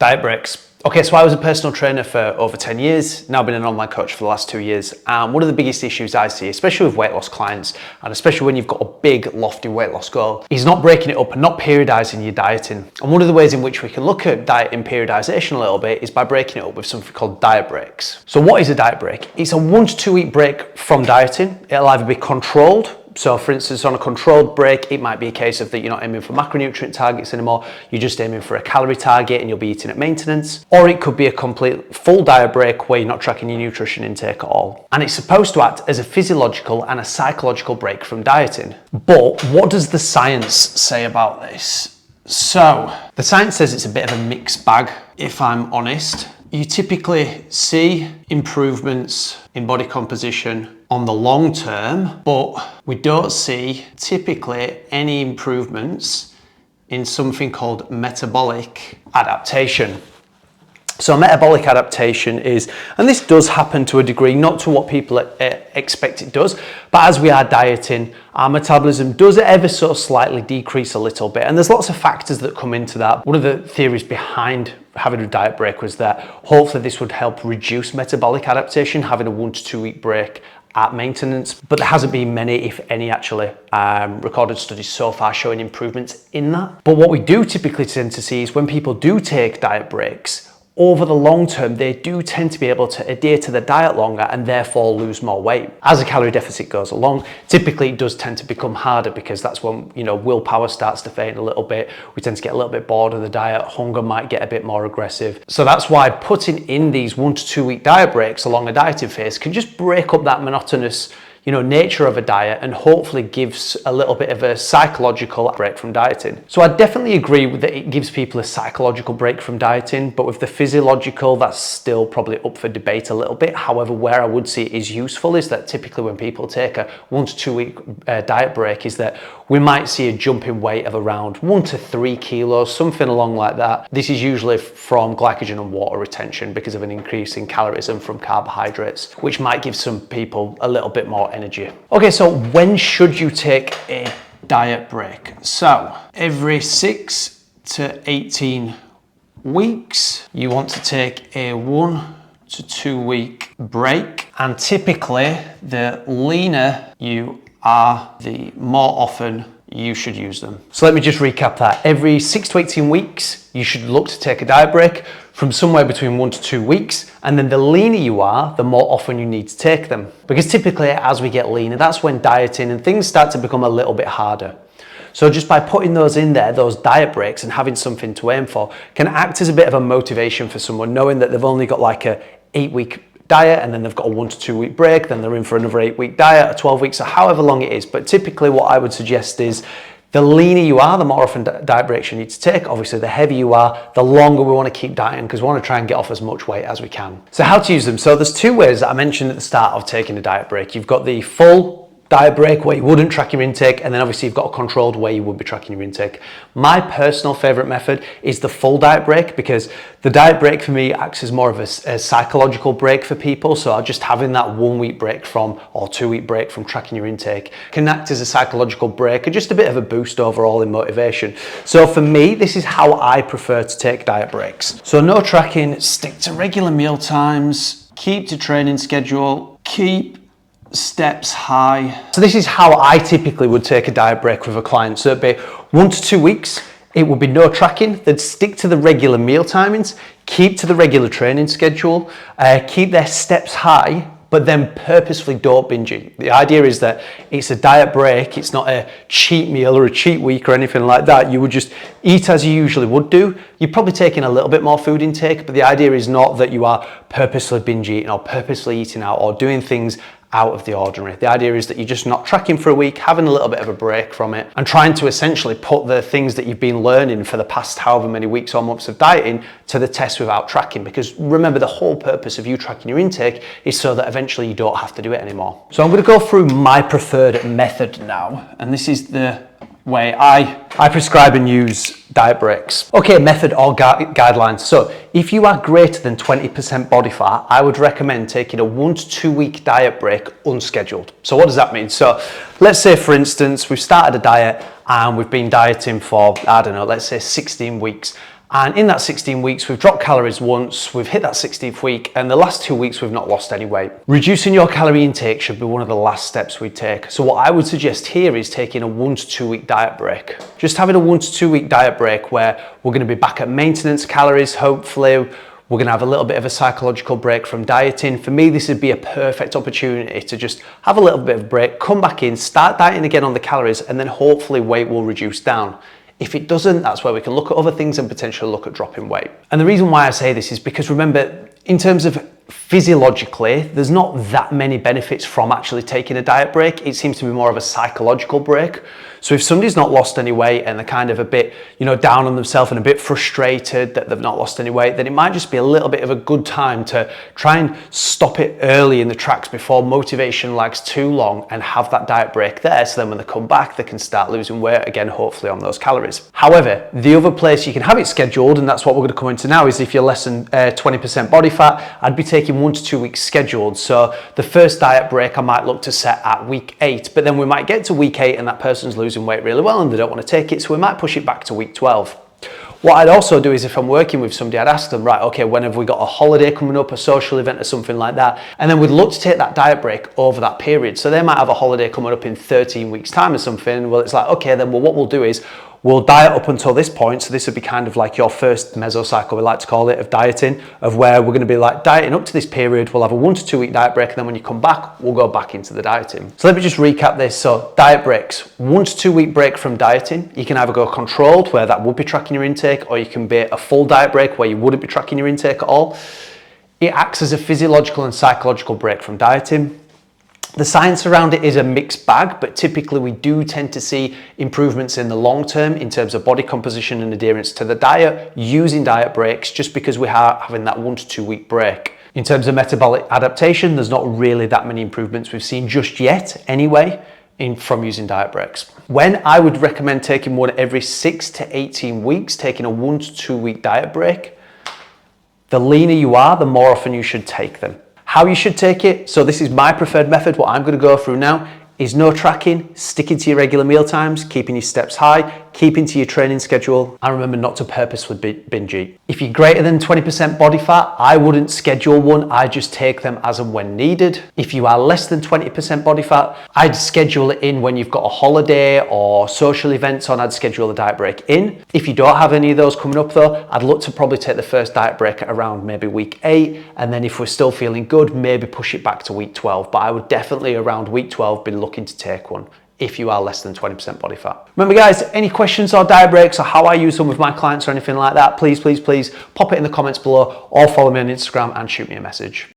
Diet breaks. Okay, so I was a personal trainer for over 10 years, now been an online coach for the last 2 years. One of the biggest issues I see, especially with weight loss clients, and especially when you've got a big, lofty weight loss goal, is not breaking it up and not periodizing your dieting. And one of the ways in which we can look at dieting periodization a little bit is by breaking it up with something called diet breaks. So what is a diet break? It's a 1 to 2 week break from dieting. It'll either be controlled. So for instance, on a controlled break, it might be a case of that you're not aiming for macronutrient targets anymore, you're just aiming for a calorie target and you'll be eating at maintenance. Or it could be a complete full diet break where you're not tracking your nutrition intake at all. And it's supposed to act as a physiological and a psychological break from dieting. But what does the science say about this? So the science says it's a bit of a mixed bag, if I'm honest. You typically see improvements in body composition on the long term, but we don't see typically any improvements in something called metabolic adaptation. So metabolic adaptation is, and this does happen to a degree, not to what people expect it does, but as we are dieting, our metabolism does ever so slightly decrease a little bit. And there's lots of factors that come into that. One of the theories behind having a diet break was that hopefully this would help reduce metabolic adaptation, having a 1 to 2 week break at maintenance, but there hasn't been many, if any, actually recorded studies so far showing improvements in that. But what we do typically tend to see is when people do take diet breaks, over the long term, they do tend to be able to adhere to the diet longer and therefore lose more weight. As a calorie deficit goes along, typically it does tend to become harder because that's when, willpower starts to fade a little bit. We tend to get a little bit bored of the diet. Hunger might get a bit more aggressive. So that's why putting in these 1 to 2 week diet breaks along a dieting phase can just break up that monotonous nature of a diet and hopefully gives a little bit of a psychological break from dieting. So I definitely agree that it gives people a psychological break from dieting, but with the physiological, that's still probably up for debate a little bit. However, where I would see it is useful is that typically when people take a 1 to 2 week diet break is that we might see a jump in weight of around 1 to 3 kilos, something along like that. This is usually from glycogen and water retention because of an increase in calories and from carbohydrates, which might give some people a little bit more energy. Okay, so when should you take a diet break? So every 6 to 18 weeks, you want to take a 1 to 2 week break. And typically the leaner you are, the more often you should use them. So let me just recap that. Every 6 to 18 weeks, you should look to take a diet break from somewhere between 1 to 2 weeks. And then the leaner you are, the more often you need to take them. Because typically as we get leaner, that's when dieting and things start to become a little bit harder. So just by putting those in there, those diet breaks and having something to aim for can act as a bit of a motivation for someone, knowing that they've only got like a 8-week diet and then they've got a 1 to 2 week break, then they're in for another 8-week diet or 12 weeks or however long it is. But typically what I would suggest is the leaner you are, the more often diet breaks you need to take. Obviously, the heavier you are, the longer we want to keep dieting because we want to try and get off as much weight as we can. So how to use them? So there's 2 ways that I mentioned at the start of taking a diet break. You've got the full diet break where you wouldn't track your intake, and then obviously you've got a controlled way you would be tracking your intake. My personal favorite method is the full diet break because the diet break for me acts as more of a psychological break for people. So just having that 1 week break from, or 2 week break from tracking your intake can act as a psychological break and just a bit of a boost overall in motivation. So for me, this is how I prefer to take diet breaks. So no tracking, stick to regular meal times, keep to training schedule, keep steps high. So this is how I typically would take a diet break with a client. So it'd be 1 to 2 weeks. It would be no tracking. They'd stick to the regular meal timings, keep to the regular training schedule, keep their steps high, but then purposefully don't binge eat. The idea is that it's a diet break. It's not a cheat meal or a cheat week or anything like that. You would just eat as you usually would do. You're probably taking a little bit more food intake, but the idea is not that you are purposely binge eating or purposely eating out or doing things out of the ordinary. The idea is that you're just not tracking for a week, having a little bit of a break from it and trying to essentially put the things that you've been learning for the past however many weeks or months of dieting to the test without tracking. Because remember, the whole purpose of you tracking your intake is so that eventually you don't have to do it anymore. So I'm going to go through my preferred method now, and this is the way I prescribe and use diet breaks. Okay, method or guidelines. So if you are greater than 20% body fat, I would recommend taking a 1 to 2 week diet break unscheduled. So what does that mean? So let's say, for instance, we've started a diet and we've been dieting for, I don't know, let's say 16 weeks. And in that 16 weeks, we've dropped calories once, we've hit that 16th week, and the last 2 weeks, we've not lost any weight. Reducing your calorie intake should be one of the last steps we take. So what I would suggest here is taking a 1 to 2 week diet break. Just having a 1 to 2 week diet break where we're going to be back at maintenance calories, hopefully. We're going to have a little bit of a psychological break from dieting. For me, this would be a perfect opportunity to just have a little bit of a break, come back in, start dieting again on the calories, and then hopefully weight will reduce down. If it doesn't, that's where we can look at other things and potentially look at dropping weight. And the reason why I say this is because remember, in terms of physiologically, there's not that many benefits from actually taking a diet break. It seems to be more of a psychological break. So if somebody's not lost any weight and they're kind of a bit, down on themselves and a bit frustrated that they've not lost any weight, then it might just be a little bit of a good time to try and stop it early in the tracks before motivation lags too long and have that diet break there. So then when they come back, they can start losing weight again, hopefully on those calories. However, the other place you can have it scheduled, and that's what we're going to come into now, is if you're less than 20% body fat, I'd be taking 1 to 2 weeks scheduled. So the first diet break I might look to set at week 8, but then we might get to week 8 and that person's losing weight really well and they don't want to take it, so we might push it back to week 12. What I'd also do is if I'm working with somebody, I'd ask them, right, okay, when have we got a holiday coming up, a social event or something like that? And then we'd look to take that diet break over that period. So they might have a holiday coming up in 13 weeks time or something. Well, it's like, okay, then what we'll do is we'll diet up until this point. So this would be kind of like your first mesocycle, we like to call it, of dieting, of where we're going to be like dieting up to this period. We'll have a 1 to 2 week diet break. And then when you come back, we'll go back into the dieting. So let me just recap this. So diet breaks, 1 to 2 week break from dieting. You can either go controlled, where that would be tracking your intake, or you can be a full diet break where you wouldn't be tracking your intake at all. It acts as a physiological and psychological break from dieting. The science around it is a mixed bag, but typically we do tend to see improvements in the long term in terms of body composition and adherence to the diet using diet breaks, just because we are having that 1 to 2 week break. In terms of metabolic adaptation, there's not really that many improvements we've seen just yet anyway from using diet breaks. When I would recommend taking one every 6 to 18 weeks, taking a 1 to 2 week diet break, the leaner you are, the more often you should take them. How you should take it, so this is my preferred method. What I'm going to go through now is no tracking, sticking to your regular meal times, keeping your steps high, keeping to your training schedule, and remember not to purposefully binge eat. If you're greater than 20% body fat, I wouldn't schedule one, I just take them as and when needed. If you are less than 20% body fat, I'd schedule it in when you've got a holiday or social events on, I'd schedule the diet break in. If you don't have any of those coming up though, I'd look to probably take the first diet break at around maybe week 8, and then if we're still feeling good, maybe push it back to week 12. But I would definitely around week 12 be looking to take one if you are less than 20% body fat. Remember guys, any questions or diet breaks or how I use them with my clients or anything like that, please pop it in the comments below or follow me on Instagram and shoot me a message.